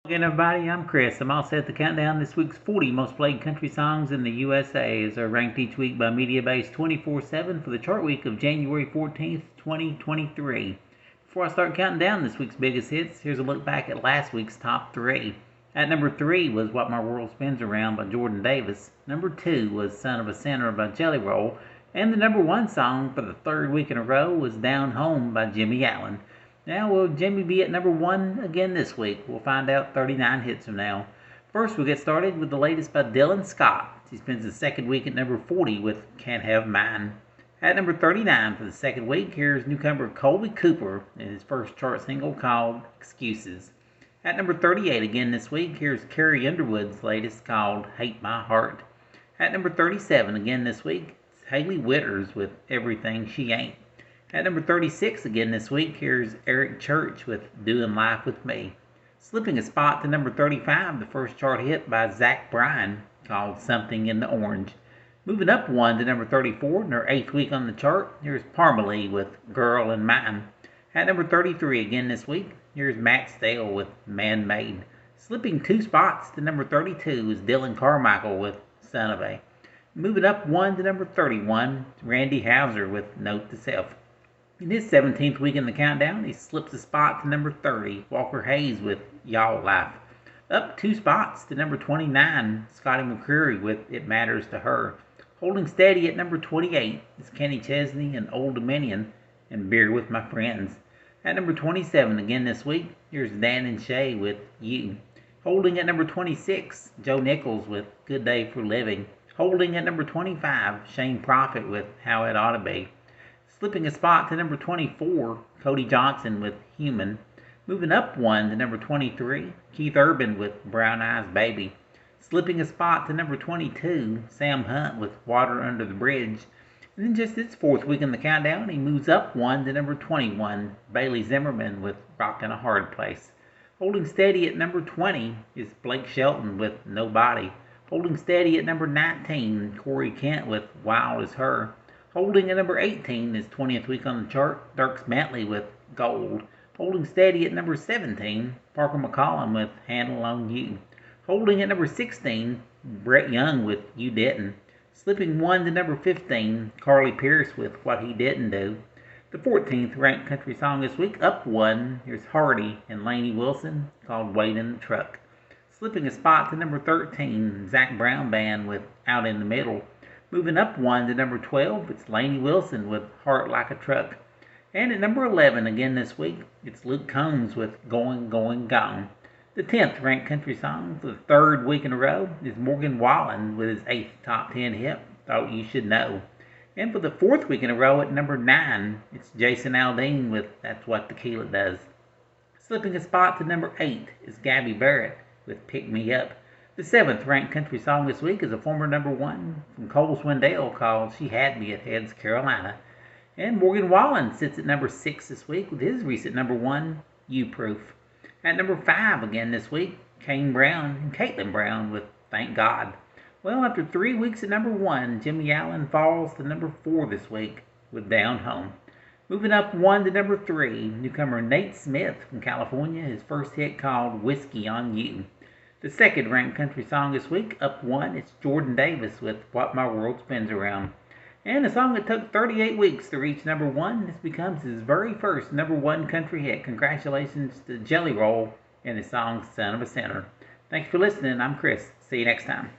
Again, everybody, I'm Chris. I'm all set to count down this week's 40 most played country songs in the USA as are ranked each week by MediaBase 24/7 for the chart week of January 14th, 2023. Before I start counting down this week's biggest hits, here's a look back at last week's top three. At number 3 was What My World Spins Around by Jordan Davis. Number 2 was Son of a Sinner by Jelly Roll. And the number 1 song for the third week in a row was Down Home by Jimmy Allen. Now, will Jimmy be at number 1 again this week? We'll find out 39 hits from now. First, we'll get started with the latest by Dylan Scott. He spends the second week at number 40 with Can't Have Mine. At number 39 for the second week, here's newcomer Colby Cooper and his first chart single called Excuses. At number 38 again this week, here's Carrie Underwood's latest called Hate My Heart. At number 37 again this week, it's Hailey Whitters with Everything She Ain't. At number 36 again this week, here's Eric Church with Doing Life With Me. Slipping a spot to number 35, the first chart hit by Zach Bryan called Something in the Orange. Moving up one to number 34 in her 8th week on the chart, here's Parmalee with Girl in Mine. At number 33 again this week, here's Max Dale with Man Made. Slipping 2 spots to number 32 is Dylan Carmichael with Son of A. Moving up one to number 31, Randy Houser with Note to Self. In his 17th week in the countdown, he slips a spot to number 30, Walker Hayes with Y'all Life. Up 2 spots to number 29, Scotty McCreery with It Matters to Her. Holding steady at number 28 is Kenny Chesney and Old Dominion and Beer with My Friends. At number 27 again this week, here's Dan and Shay with You. Holding at number 26, Joe Nichols with Good Day for Living. Holding at number 25, Shane Prophet with How It Oughta Be. Slipping a spot to number 24, Cody Johnson with Human. Moving up one to number 23, Keith Urban with Brown Eyes Baby. Slipping a spot to number 22, Sam Hunt with Water Under the Bridge. And in just its 4th week in the countdown, he moves up one to number 21, Bailey Zimmerman with Rockin' a Hard Place. Holding steady at number 20 is Blake Shelton with Nobody. Holding steady at number 19, Corey Kent with Wild as Her. Holding at number 18 is 20th week on the chart, Dierks Bentley with Gold. Holding steady at number 17, Parker McCollum with Handle on You. Holding at number 16, Brett Young with You Didn't. Slipping one to number 15, Carly Pearce with What He Didn't Do. The 14th ranked country song this week, up one, here's Hardy and Lainey Wilson called Wait in the Truck. Slipping a spot to number 13, Zac Brown Band with Out in the Middle. Moving up one to number 12, it's Lainey Wilson with Heart Like a Truck. And at number 11 again this week, it's Luke Combs with Going, Going, Gone. The 10th ranked country song for the 3rd week in a row is Morgan Wallen with his 8th top 10 hit, Thought You Should Know. And for the 4th week in a row at number 9, it's Jason Aldean with That's What Tequila Does. Slipping a spot to number 8 is Gabby Barrett with Pick Me Up. The 7th ranked country song this week is a former number 1 from Cole Swindell called She Had Me at Heads, Carolina. And Morgan Wallen sits at number 6 this week with his recent number 1, You Proof. At number 5 again this week, Kane Brown and Caitlin Brown with Thank God. Well, after 3 weeks at number 1, Jimmy Allen falls to number 4 this week with Down Home. Moving up 1 to number 3, newcomer Nate Smith from California, his first hit called Whiskey on You. The 2nd ranked country song this week, up 1, it's Jordan Davis with What My World Spins Around. And a song that took 38 weeks to reach number 1, this becomes his very first number 1 country hit. Congratulations to Jelly Roll and his song Son of a Sinner. Thanks for listening. I'm Chris. See you next time.